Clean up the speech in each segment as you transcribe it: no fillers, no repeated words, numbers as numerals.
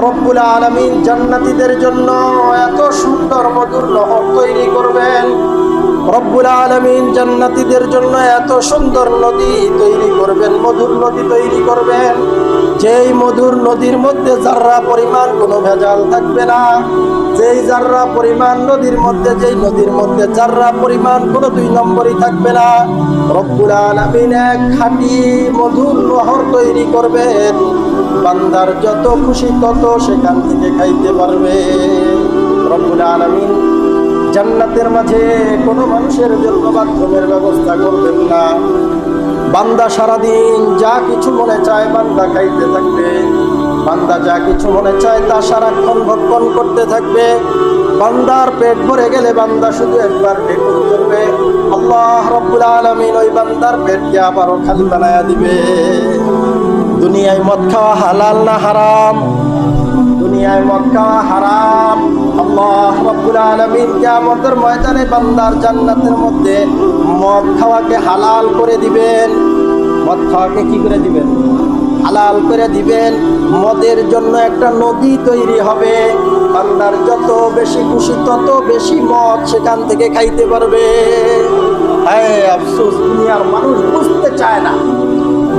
রব্বুল আলামিন জান্নাতীদের জন্য এত সুন্দর মধুর নহর তৈরি করবেন। রব্বুল আলামিন জান্নাতীদের জন্য এত সুন্দর নদী তৈরি করবেন, মধুর নদী তৈরি করবেন, যেই মধুর নদীর মধ্যে যাররা পরিমাণ কোনো ভেজাল থাকবে না, যেই যাররা পরিমাণ নদীর মধ্যে, যেই নদীর মধ্যে যাররা পরিমাণ কোনো দুই নম্বরই থাকবে না। রব্বুল আলামিন এক খাঁটি মধুর নহর তৈরি করবেন, বান্দার যত খুশি তত সেখান থেকে খাইতে পারবে। রব্বুল আলামিন জান্নাতের মাঝে কোনো মানুষের জন্য বাথরুমের ব্যবস্থা করবেন না। বান্দা সারাদিন যা কিছু মনে চায় বান্দা খাইতে থাকবে, বান্দা যা কিছু মনে চায় তা সারাক্ষণ ভক্ষণ করতে থাকবে। বান্দার পেট ভরে গেলে বান্দা শুধু একবার ঢেকুর করবে, আল্লাহ রব্বুল আলামিন ওই বান্দার পেটকে আবারও খালি বানায়া দিবে। দুনিয়ায় মদ খাওয়া হালাল না হারাম? দুনিয়ায় মদ খাওয়া হারাম। আল্লাহ রাব্বুল আলামিন কিয়ামতের ময়দানে বান্দার জান্নাতের মধ্যে মদ খাওয়াকে হালাল করে দিবেন। মদ খাওয়াকে কি করে দিবেন? হালাল করে দিবেন। মদের জন্য একটা নদী তৈরি হবে, বান্দার যত বেশি খুশি তত বেশি মদ সেখান থেকে খাইতে পারবে। আফসোস, দুনিয়ার মানুষ বুঝতে চায় না।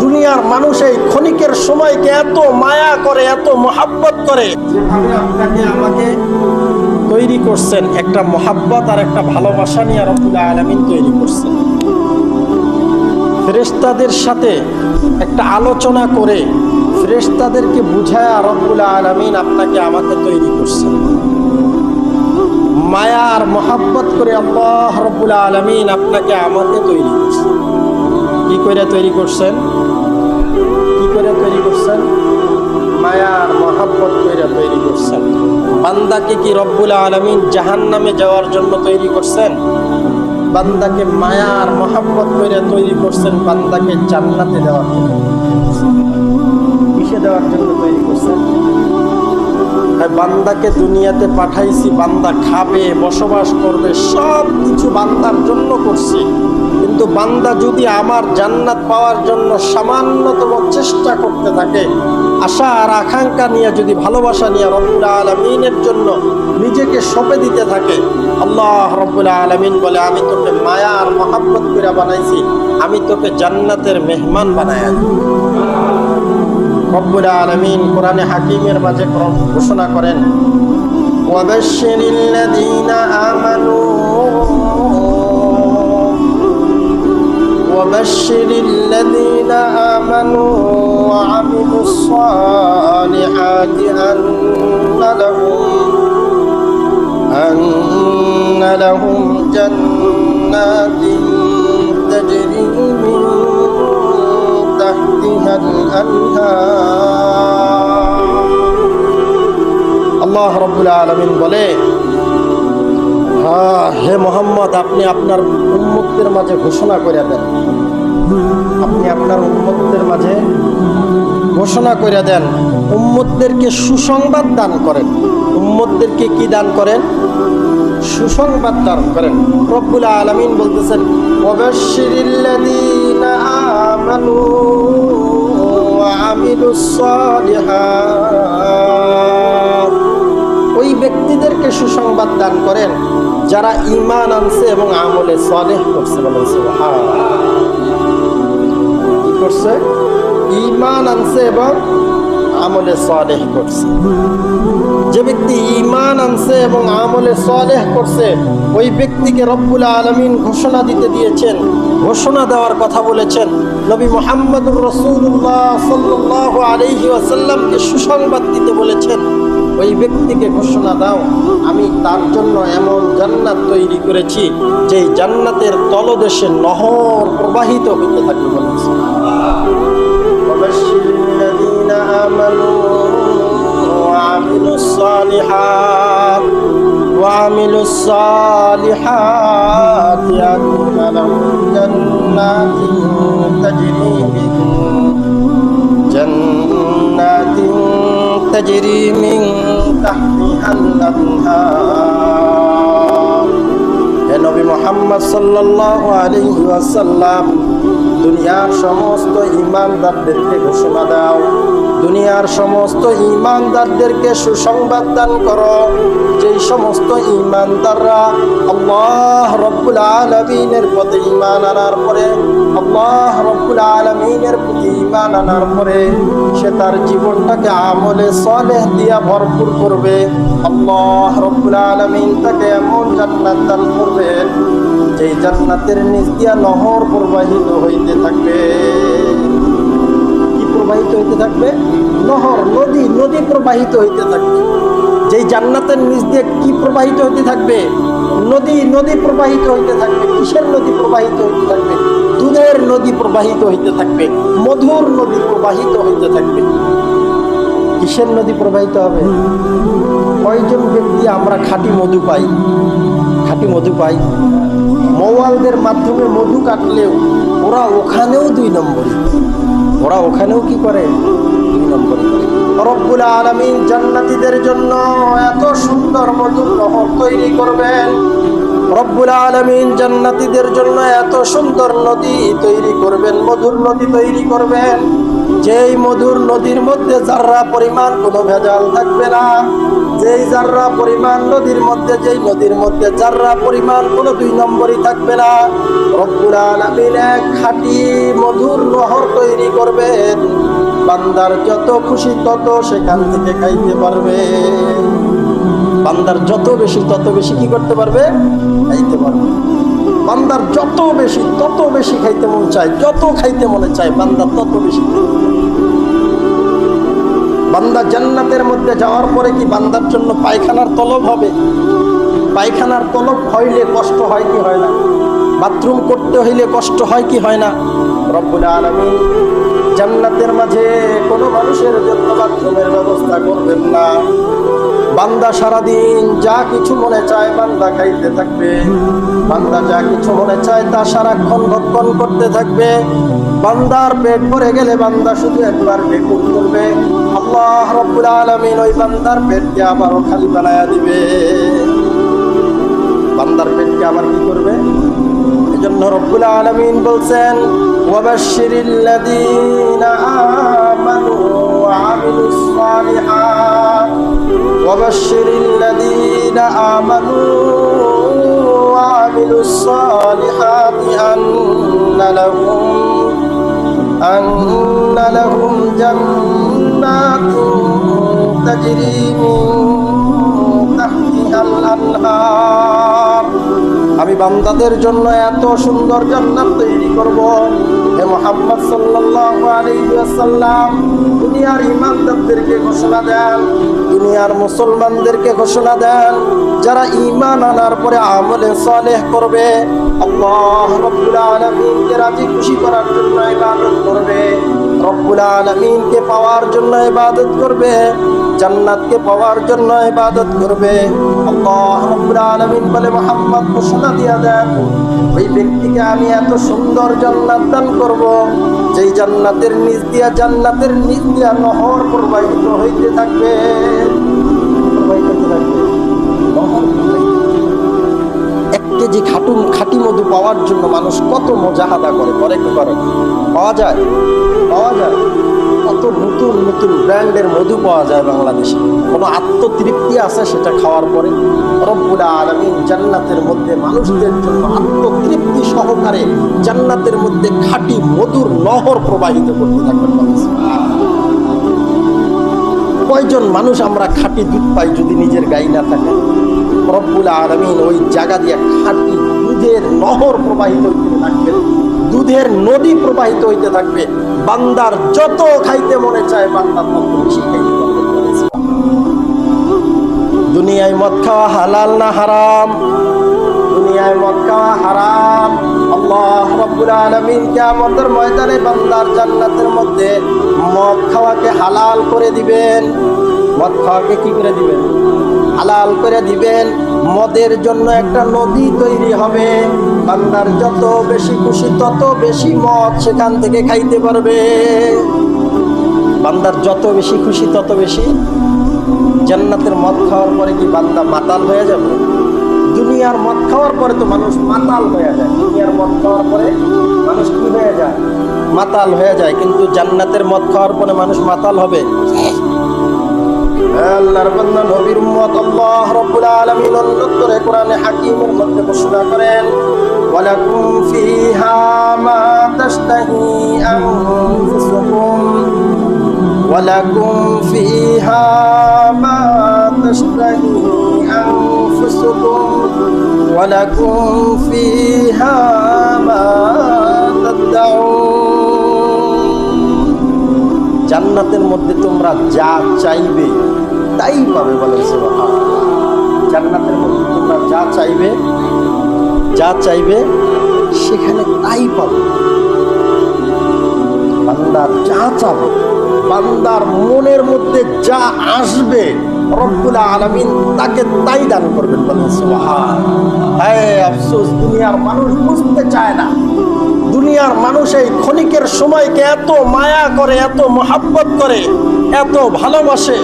দুনিয়ার মানুষ এই ক্ষণিকের সময়কে এত মায়া করে, এত মহাব্বত করে। যেভাবে আপনাকে আমাকে তৈরি করছেন, একটা মহাব্বত আর একটা ভালোবাসা নিয়ে রব্বুল আলামিন তৈরি করছেন। ফেরেশতাদের সাথে একটা আলোচনা করে ফেরেশতাদেরকে বুঝায় রব্বুল আলামিন আপনাকে আমাকে তৈরি করছেন। মায়া আর মহাব্বত করে আল্লাহ রব্বুল আলামিন আপনাকে আমাকে তৈরি করছেন। কি করে তৈরি করছেন? কি করে তৈরি করছেন? মায়ার মহাব্বত করে তৈরি করছেন। বান্দাকে কি রব্বুল আলামিন জাহান্নামে যাওয়ার জন্য তৈরি করছেন? বান্দাকে মায়ার মহাব্বত করে তৈরি করছেন বান্দাকে জান্নাতে দেওয়ার জন্য। কিসে দেওয়ার জন্য তৈরি করছেন? বান্দাকে দুনিয়াতে পাঠাইছি, বান্দা খাবে, বসবাস করবে, সব কিছু বান্দার জন্য করছি। কিন্তু বান্দা যদি আমার জান্নাত পাওয়ার জন্য সামান্যতম চেষ্টা করতে থাকে, আশা আর আকাঙ্ক্ষা নিয়ে, যদি ভালোবাসা নিয়ে রব্বুল আলামিনের জন্য নিজেকে সঁপে দিতে থাকে, আল্লাহ রব্বুল আলামিন বলে আমি তোকে মায়া আর মহাব্বত করে বানাইছি, আমি তোকে জান্নাতের মেহমান বানায়া দিব। রব্বুল আলামিন কোরআনে হাকিমের মাঝে ঘোষণা করেন, ওয়াবাশশিরিল লাযীনা আমানু وبشر الذين آمنوا وعملوا الصالحات أن لهم جنات تجري من تحتها الأنهار। الله رب العالمين বলে, হে মোহাম্মদ, আপনি আপনার উম্মতদের মাঝে ঘোষণা করে দেন, আপনি আপনার উম্মতদের মাঝে ঘোষণা করে দেন, উম্মতদেরকে সুসংবাদ দান করেন। উম্মতদেরকে কি দান করেন? সুসংবাদ দান করেন। রব্বুল আলামিন বলতেছেন, ওয়াবাশশিরিল্লাযীনা আমানু ওয়া আমিলুস সালিহাত। ওই ব্যক্তিদেরকে সুসংবাদ দান করেন যারা ঈমান আনছে এবং আমলে সালেহ করছে। বলেন সুবহানাল্লাহ। কি করছে? ঈমান আনছে এবং আমলে সালেহ করছে। যে ব্যক্তি ঈমান আনছে এবং আমলে সালেহ করছে, ওই ব্যক্তিকে রব্বুল আলামিন ঘোষণা দিতে দিয়েছেন, ঘোষণা দেওয়ার কথা বলেছেন। নবী মুহাম্মদুর রাসূলুল্লাহ সাল্লাল্লাহু আলাইহি ওয়াসাল্লামকে সুসংবাদ দিতে বলেছেন, ওই ব্যক্তিকে ঘোষণা দাও, আমি তার জন্য এমন জান্নাত তৈরি করেছি যেই জান্নাতের তলদেশে নহর প্রবাহিত হতে থাকবে। বলেছেন, ওয়াবাশশিরিল্লাযীনা আমানু ওয়া আমিলুস সালিহাত আন্না লাহুম জান্নাতিন তাজরি মিন তাহতিহাল আনহার। হে নবী মুহাম্মদ সাল্লাল্লাহু আলাইহি ওয়াসাল্লাম, দুনিয়ার সমস্ত ঈমানদারদেরকে ঘোষণা দাও, দুনিয়ার সমস্ত ঈমানদারদেরকে সুসংবাদ দান করো, যেই সমস্ত ঈমানদাররা আল্লাহ রাব্বুল আলামিনের প্রতি ঈমান আনার পরে আল্লাহ রাব্বুল আলামিনের প্রতি ঈমান আনার পরে সে তার জীবনটাকে আমলে সালেহ দিয়া ভরপুর করবে। আল্লাহ রাব্বুল আলামিন তাকে এমন জান্নাত দান করবেন যেই জান্নাতের নিচ দিয়া নহর প্রবাহিত হইতে থাকবে। কি প্রবাহিত হইতে থাকবে? নহর, নদী, নদী প্রবাহিত হইতে থাকবে। যেই জান্নাতের নিচ দিয়ে কি প্রবাহিত হইতে থাকবে? নদী, নদী প্রবাহিত হইতে থাকবে। কিসের নদী প্রবাহিত হইতে থাকবে? দুধের নদী প্রবাহিত হইতে থাকবে, মধুর নদী প্রবাহিত হইতে থাকবে। কিসের নদী প্রবাহিত হবে? কয়জন ব্যক্তি আমরা খাঁটি মধু পাই? খাঁটি মধু পাই। মৌয়ালদের মাধ্যমে মধু কাটলেও ওরা ওখানেও 2 নম্বরই, ওরা ওখানেও কি করে? 2 নম্বরই করে। রব্বুল আলামিন জান্নাতীদের জন্য এত সুন্দর মধুর নহর তৈরি করবেন। রব্বুল আলামিন জান্নাতীদের জন্য এত সুন্দর নদী তৈরি করবেন, মধুর নদী তৈরি করবেন, যেই মধুর নদীর মধ্যে যাররা পরিমাণ কোনো ভেজাল থাকবে না। যেই যাররা পরিমাণ নদীর মধ্যে, যেই নদীর মধ্যে যাররা পরিমাণ কোনো 2 নম্বরই থাকবে না। রব্বুল আলামিন এক খাঁটি মধুর নহর তৈরি করবেন, বান্দার যত খুশি তত সেখান থেকে খাইতে পারবে। বান্দার যত বেশি তত বেশি কি করতে পারবে? খাইতে পারবে। বান্দার যত বেশি তত বেশি খাইতে মন চায়, যত খাইতে মনে চায় বান্দার তত বেশি। বান্দা জান্নাতের মধ্যে যাওয়ার পরে কি বান্দার জন্য পায়খানার তলব হবে? পায়খানার তলব হইলে কষ্ট হয় কি হয় না? বাথরুম করতে হইলে কষ্ট হয় কি হয় না? রব্বুল আলামিন জান্নাতের মাঝে কোনো মানুষের জন্য বাথরুমের ব্যবস্থা করবেন না। বান্দা সারাদিন যা কিছু মনে চায় বান্দা খাইতে থাকবে, বান্দা যা কিছু মনে চায় তা সারাক্ষণ ভক্ষণ করতে থাকবে। বান্দার পেট ভরে গেলে বান্দা শুধু একবার বেকুব করবে, আল্লাহ রাব্বুল আলামিন ওই বান্দার পেটকে আবারও খালি বানায়া দিবে। বান্দার পেটকে আবার কি করবে? এজন্য রব্বুল আলামিন বলছেন, ওয়াবাশশিরিল্লাযীনা আমানু ওয়া আমিলুস সালিহাত ওয়াবাশশিরিল্লাযীনা আমানু ওয়া আমিলুস সালিহাতি আন্না লাহুম জান্নাতুন তাজরি মিন তাহতিহাল আনহার। আমি বান্দাদের জন্য এত সুন্দর জান্নাত তৈরি করব। হে মুহাম্মদ সাল্লাল্লাহু আলাইহি ওয়াসাল্লাম দুনিয়ার ঈমানদারদেরকে ঘোষণা দেন, দুনিয়ার মুসলমানদেরকে ঘোষণা দেন, যারা ঈমান আনার পরে আমলে সালেহ করবে, আল্লাহ রাব্বুল আলামিনকে রাজি খুশি করার জন্য ইবাদত করবে, রব্বুল আলামিনকে পাওয়ার জন্য ইবাদত করবে, জান্নাতকে পাওয়ার জন্য ইবাদত করবে। আল্লাহ রাব্বুল আলামিন বলে মুহাম্মদ ঘোষণা দিয়ে দেন, ওই ব্যক্তিকে আমি এত সুন্দর জান্নাত দান করব, যেই জান্নাতের নিচ দিয়া নহর প্রবাহিত হইতে থাকবে, প্রবাহিত হইতে থাকবে, নহর প্রবাহিত। 1 কেজি খাঁটি মধু পাওয়ার জন্য মানুষ কত মুজাহাদা করে কি করে? পাওয়া যায়? পাওয়া যায়। কত নতুন নতুন ব্র্যান্ডের মধু পাওয়া যায় বাংলাদেশে। কোনো আত্মতৃপ্তি আছে সেটা খাওয়ার পরে? রব্বুল আলামিন জান্নাতের মধ্যে মানুষদের জন্য আত্মতৃপ্তি সহকারে জান্নাতের মধ্যে খাঁটি মধুর নহর প্রবাহিত করতে থাকবেন। কয়জন মানুষ আমরা খাঁটি দুধ পাই যদি নিজের গাই না থাকে? রব্বুল আলামিন ওই জায়গা দিয়ে খাঁটি দুধের নহর প্রবাহিত হইতে থাকবে, দুধের নদী প্রবাহিত হইতে থাকবে। বান্দার যত খাইতে মনে চায় বান্দার তত বেশি খাইতে পারবে। দুনিয়ায় মদ খাওয়া হালাল না হারাম? দুনিয়ায় মদ খাওয়া হারাম। আল্লাহ রাব্বুল আলামিন কিয়ামতের ময়দানে বান্দার জান্নাতের মধ্যে মদ খাওয়াকে হালাল করে দিবেন। মদ খাওয়াকে কি করে দিবেন? হালাল করে দিবেন। মদের জন্য একটা নদী তৈরি হবে, বান্দার যত বেশি খুশি তত বেশি মদ সেখান থেকে খাইতে পারবে। বান্দার যত বেশি খুশি তত বেশি। জান্নাতের মদ খাওয়ার পরে কি বান্দা মাতাল হয়ে যাবে? দুনিয়া দুনিয়ার মদ খাওয়ার পরে তো মানুষ মাতাল হয়ে যায়, দুনিয়ার মদ খাওয়ার পরে মানুষ কি হয়ে যায়? মাতাল হয়ে যায়। কিন্তু জান্নাতের মদ খাওয়ার পরে মানুষ মাতাল হবে? আল্লাহর বান্দা নবীর উম্মত, আল্লাহ রাব্বুল আলামিন অন্যত্রে কোরআনে হাকীমের মধ্যে ঘোষণা করেন, ওয়ালাকুম ফিহা মা তাশতাহি আনফুসুকুম ওয়ালাকুম ফিহা মা তাশতাহি আনফুসুকুম ওয়ালাকুম ফিহা মা তাদউন। জান্নাতের মধ্যে তোমরা যা চাইবে তাই পাবে, বলেন সুবহানাল্লাহ। জান্নাতের মধ্যে তোমরা যা চাইবে সেখানে তাই পাবে। বান্দা যা চাবে, বান্দার মনের মধ্যে যা আসবে রব্বুল আলামিন তাকে তাই দান করবেন, বলেন সুবহানাল্লাহ। আফসোস, দুনিয়ার মানুষ বুঝতে চায় না। দুনিয়ার মানুষ এই ক্ষণিকের সময়কে এত মায়া করে, এত মহাব্বত করে, এত ভালোবাসে।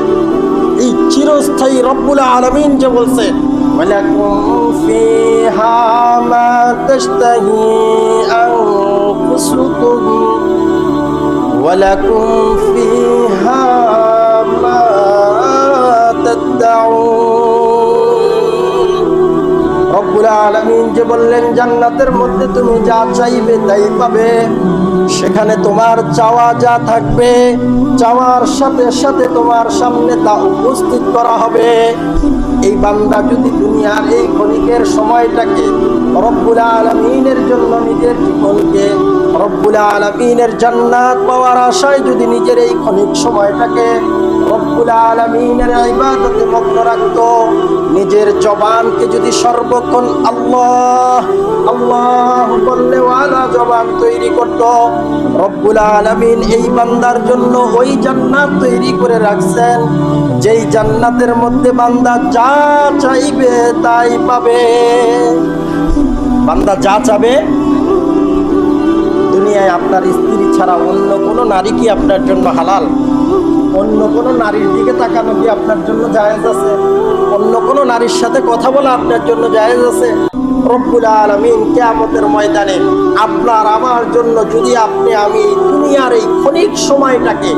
এই চিরস্থায়ী রব্বুল আলামিন যে বলছে, ওয়ালাকুম ফিহা মা তাশতাহি আনফুসুকুম ওয়ালাকুম ফিহা মা তাদউন। রব্বুল আলামিন যে বললেন জান্নাতের মধ্যে তুমি যা চাইবে তাই পাবে। সেখানে তোমার চাওয়া যা থাকবে, চাওয়ার সাথে সাথে তোমার সামনে তা উপস্থিত করা হবে। এই বান্দা যদি দুনিয়ার এই ক্ষণিকের সময়টাকে রব্বুল আলামিনের জন্য নিজের জীবনকে রব্বুল আলামিনের জান্নাত পাওয়ার আশায় যদি নিজের এই ক্ষণিক সময়টাকে রব্বুল আলামিনের ইবাদতে মগ্ন রাখতো, নিজের জবানকে যদি সর্বক্ষণ আল্লাহ আল্লাহ বললে ওয়ালা জবান তৈরি করত, রব্বুল আলামিন এই বান্দার জন্য ওই জান্নাত তৈরি করে রাখছেন, যেই জান্নাতের মধ্যে বান্দা যা চাইবে তাই পাবে। বান্দা যা চাবে, দুনিয়ায় আপনার স্ত্রী ছাড়া অন্য কোনো নারী কি আপনার জন্য হালাল? অন্য কোনো নারীর দিকে তাকানো কি আপনার জন্য জায়েজ আছে? অন্য কোনো নারীর সাথে কথা বলা আপনার জন্য জায়েজ আছে? রব্বুল আলামিন কিয়ামতের ময়দানে আপনার আমার জন্য যদি আমি দুনিয়ার এই ক্ষণিক সময়টাকে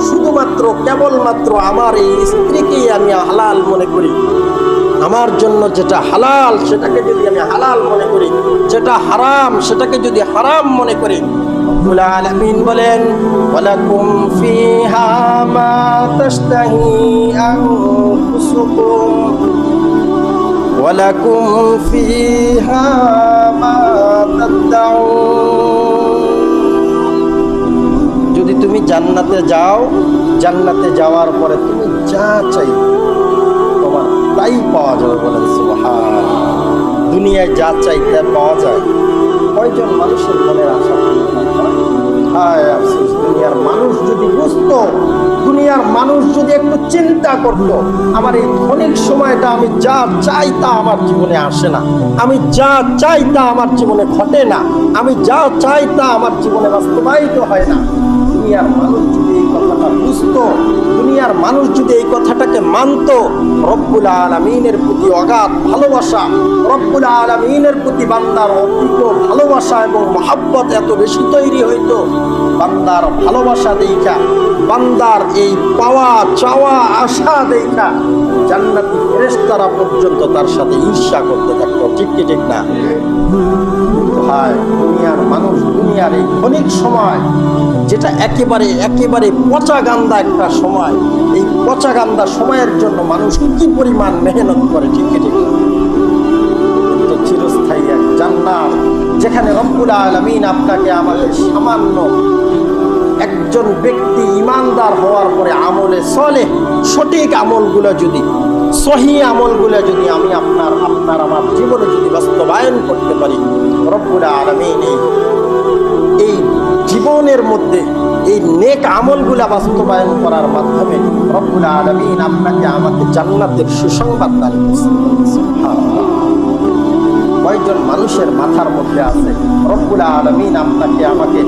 শুধুমাত্র কেবলমাত্র আমার এই স্ত্রীকেই আমি হালাল মনে করি, আমার জন্য যেটা হালাল সেটাকে যদি আমি হালাল মনে করি, যেটা হারাম সেটাকে যদি হারাম মনে করি, রব্বুল আলামিন বলেন, ওয়ালাকুম ফিহা মা তাশতাহি আনফুসুকুম ওয়ালাকুম ফিহা মা তাদউন। যদি তুমি জান্নাতে যাও, জান্নাতে যাওয়ার পরে তুমি যা চাইবে তোমার তাই পাওয়া যাবে, বলেন সুবহানাল্লাহ। দুনিয়ায় যা চাই তা পাওয়া যায়? কয়জন মানুষের মনের আশা পূর্ণ হয়? হায় আফসোস, দুনিয়ার মানুষ যদি বুঝতো, দুনিয়ার মানুষ যদি একটু চিন্তা করতো, আমার এই ক্ষণিক সময়টা আমি যা চাই তা আমার জীবনে আসে না, আমি যা চাই তা আমার জীবনে ঘটে না, আমি যা চাই তা আমার জীবনে বাস্তবায়িত হয় না। দুনিয়ার মানুষ যদি এই কথাটা বুঝতো, দুনিয়ার মানুষ যদি এই কথাটাকে মানতো, রব্বুল আলামিনের প্রতি অগাধ ভালোবাসা, রব্বুল আলামিনের প্রতি বান্দার অতীত ভালোবাসা এবং মহাব্বত এত বেশি তৈরি হইতো, বান্দার ভালোবাসা দেখা, বান্দার এই পাওয়া চাওয়া আশা দেখা জান্নাতি ফেরেশতারা পর্যন্ত তার সাথে ঈর্ষা করতে থাকতো। ঠিক কি ঠিক না? ভাই, দুনিয়ার মানুষ দুনিয়ার এই ক্ষণিক সময় যেটা একেবারে পচা গান্দা একটা সময়, এই পচা গান্দা সময়ের জন্য মানুষ কি পরিমাণ মেহনত করে। ঠিক কি ঠিক? কিন্তু চিরস্থায়ী এক জান্নাত, যেখানে রব্বুল আলামিন আপনাকে আমাকে সামান্য একজন ব্যক্তি ইমানদার হওয়ার পরে আমলে সলেহ, সঠিক আমলগুলো যদি, সহি আমলগুলো যদি আমি আপনার আমার জীবনে যদি বাস্তবায়ন করতে পারি, রব্বুল আলামিন এই জীবনের মধ্যে এই নেক আমলগুলা বাস্তবায়ন করার মাধ্যমে রব্বুল আলামিন আপনাকে আমাকে জান্নাতের সুসংবাদ দান করছেন। কয়জন মানুষের মাথার মধ্যে আছে? রব্বুল আলামিন আপনাকে আমাকে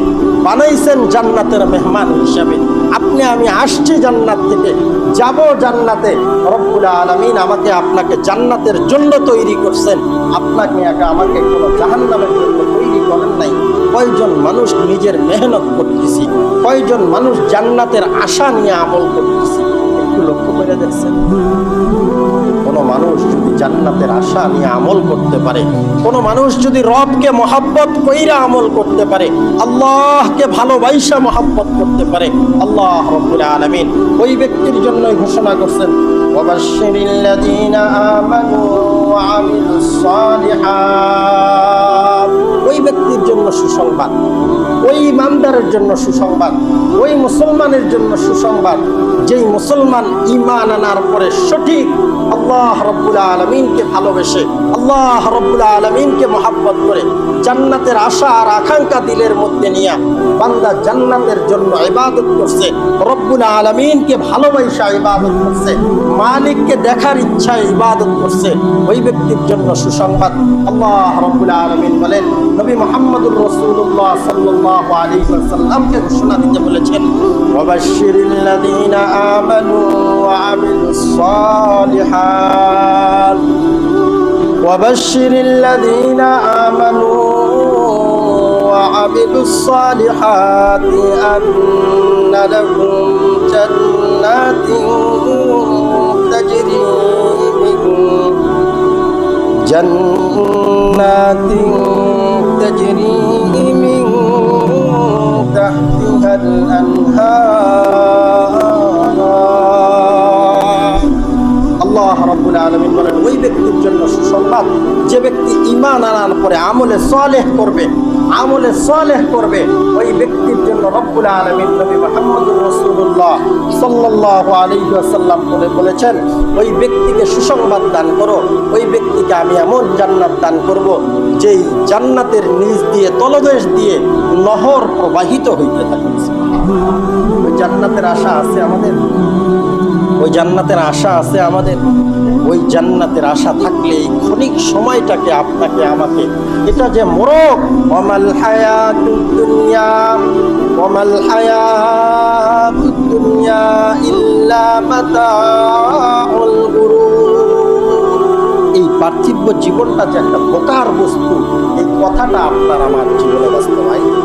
বানাইছেন জান্নাতের মেহমান হিসাবে। আপনি আমি আসছি জান্নাত থেকে, যাব জান্নাতে। রব্বুল আলামিন আমাকে আপনাকে জান্নাতের জন্য তৈরি করছেন, আপনাকে আমাকে কোনো জাহান্নামের জন্য তৈরি করেন নাই। কয়জন মানুষ নিজের মেহনত করতেছি, কয়জন মানুষ জান্নাতের আশা নিয়ে আমল করতেছি, একটু লক্ষ্য করে দেখছেন? কোন মানুষ যদি জান্নাতের আশা নিয়ে আমল করতে পারে, কোন মানুষ যদি রবকে মহাব্বত কইরা আমল করতে পারে, আল্লাহকে ভালোবাসা মহাব্বত করতে পারে, আল্লাহ রাব্বুল আলামিন ওই ব্যক্তির জন্যই ঘোষণা করছেন, ওয়াবাশশিরিল্লাযীনা আমানু ওয়া আমিলুস সালিহাত। ওই ব্যক্তির জন্য সুসংবাদ, ওই ইমানদারের জন্য সুসংবাদ, ওই মুসলমানের জন্য সুসংবাদ, যেই মুসলমান ঈমান আনার পরে সঠিক আল্লাহ রাব্বুল আলামিনকে ভালোবেসে, আল্লাহ রাব্বুল আলামিনকে মহাব্বত করে, জান্নাতের আশা আর আকাঙ্ক্ষা দিলের মধ্যে নিয়ে বান্দা জান্নাতের জন্য ইবাদত করছে, রব্বুল আলামিনকে ভালোবাসা ইবাদত করছে, মালিককে দেখার ইচ্ছায় ইবাদত করছে, ওই ব্যক্তির জন্য সুসংবাদ। আল্লাহ রাব্বুল আলামিন বলেন, নবী মুহাম্মদুর রাসূলুল্লাহ সাল্লাল্লাহু আলাইহি ওয়াসাল্লামকে ঘোষণা দিতে বলেছেন, ওয়াবাশশিরিল্লাযীনা আমানু ওয়া আমিলুস সালিহাত, ওয়াবাশশিরিল্লাযীনা আমানু ওয়া আমিলুস সালিহাতি আন্না লাহুম জান্নাতিন তাজরি মিন তাহতিহাল আনহার। আল্লাহ রাব্বুল আলামিন বলেন, ওই ব্যক্তির জন্য সুসংবাদ যে ব্যক্তি ঈমান আনার পরে আমলে সালেহ করবে, আমলে সালেহ করবে, ওই ব্যক্তির জন্য রব্বুল আলামিন নবী মুহাম্মদুর রাসূলুল্লাহ সাল্লাল্লাহু আলাইহি ওয়াসাল্লাম বলেছেন, ওই ব্যক্তিকে সুসংবাদ দান করো, ওই ব্যক্তিকে আমি এমন জান্নাত দান করব যেই জান্নাতের নিচ দিয়ে, তলদেশ দিয়ে নহর প্রবাহিত হইতে থাকে। ওই জান্নাতের আশা আছে আমাদের, ওই জান্নাতের আশা আছে আমাদের। ওই জান্নাতের আশা থাকলে এই ক্ষণিক সময়টাকে আপনাকে আমাকে, এটা যে মরক, ওয়ামাল হায়াতুদ দুনিয়া ওয়ামাল হায়াতুদ দুনিয়া ইল্লা মাতাউল গুরুর। এই পার্থিব জীবনটা যে একটা ধোঁকার বস্তু, এই কথাটা আপনার আমার জীবনে বাস্তবায়িত।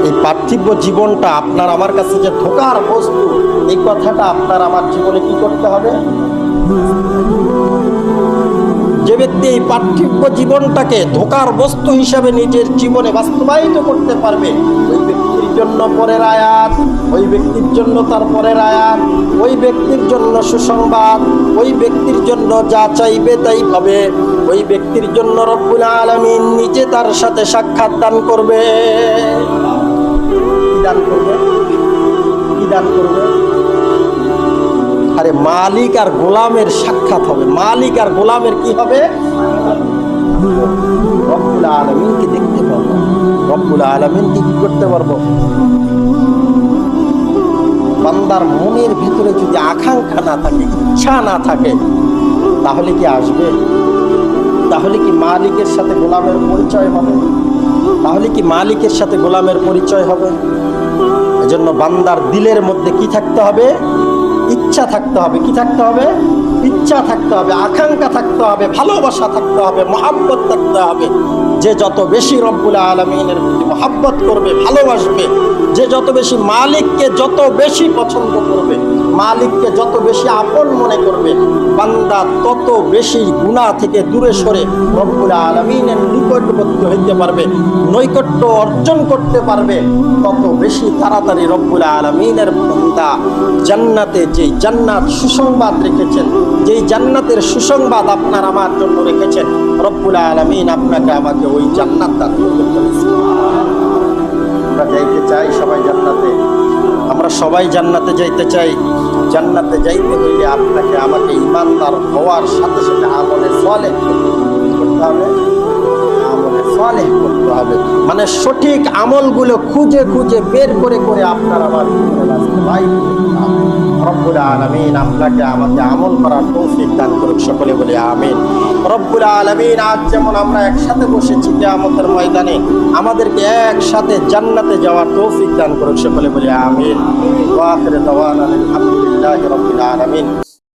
এই পার্থিব জীবনটা আপনার আমার কাছে যে ধোঁকার বস্তু, এই কথাটা আপনার আমার জীবনে কি করতে হবে? যে ব্যক্তি এই পার্থিব জীবনটাকে ধোঁকার বস্তু হিসাবে নিজের জীবনে বাস্তবায়িত করতে পারবে, ওই ব্যক্তির জন্য পরের আয়াত, ওই ব্যক্তির জন্য তার পরের আয়াত, ওই ব্যক্তির জন্য সুসংবাদ, ওই ব্যক্তির জন্য যা চাইবে তাই পাবে, ওই ব্যক্তির জন্য রব্বুল আলামিন নিজে তার সাথে সাক্ষাৎ দান করবে। কি দান করবে? কি দান করবে? আরে মালিক আর গোলামের সাক্ষাৎ হবে। মালিক আর গোলামের কি হবে? রব্বুল আলামিনকে দেখতে পারবো, রব্বুল আলামিনকে কি করতে পারবো? বান্দার মনের ভিতরে যদি আকাঙ্ক্ষা না থাকে, ইচ্ছা না থাকে, তাহলে কি আসবে? তাহলে কি মালিকের সাথে গোলামের পরিচয় হবে? তাহলে কি মালিকের সাথে গোলামের পরিচয় হবে? এজন্য বান্দার দিলের মধ্যে কি থাকতে হবে? ইচ্ছা থাকতে হবে। কি থাকতে হবে? ইচ্ছা থাকতে হবে, আকাঙ্ক্ষা থাকতে হবে, ভালোবাসা থাকতে হবে, মহাব্বত থাকতে হবে। যে যত বেশি রব্বুল আলামিনের প্রতি মহাব্বত করবে, ভালোবাসবে, যে যত বেশি মালিককে যত বেশি পছন্দ করবে, মালিককে যত বেশি আপন মনে করবে, বান্দা তত বেশি গুনাহ থেকে দূরে সরে রব্বুল আলামিনের নিকটবর্তী হইতে পারবে, নৈকট্য অর্জন করতে পারবে, তত বেশি তাড়াতাড়ি রব্বুল আলামিনের বান্দা জান্নাতে, যেই জান্নাত সুসংবাদ রেখেছেন, যেই জান্নাতের সুসংবাদ আপনার আমার জন্য রেখেছেন, রব্বুল আলামিন আপনাকে আমাকে ওই জান্নাত দান করতে। আমরা যাইতে চাই সবাই জান্নাতে, আমরা সবাই জান্নাতে যাইতে চাই। জান্নাতে যাইতে হইলে আপনাকে আমাকে ঈমানদার হওয়ার সাথে সাথে আমলে সালেহ করতে হবে। আমলে সালেহ করতে হবে মানে সঠিক আমলগুলো খুঁজে খুঁজে বের করে করে আপনার আমার জীবনে বাস্তবায়িত করতে হবে। রব্বুল আলামিন আপনাকে আমাকে আমল করার তৌফিক দান করুক, সকলে বলি আমিন। রব্বুল আলামিন আজ যেমন আমরা একসাথে বসেছি কিয়ামতের ময়দানে, আমাদেরকে একসাথে জান্নাতে যাওয়ার তৌফিক দান করুক, সকলে বলি আমিন। ওয়া আখিরু দাওয়ানা আলহামদুলিল্লাহি রাব্বিল আলামিন।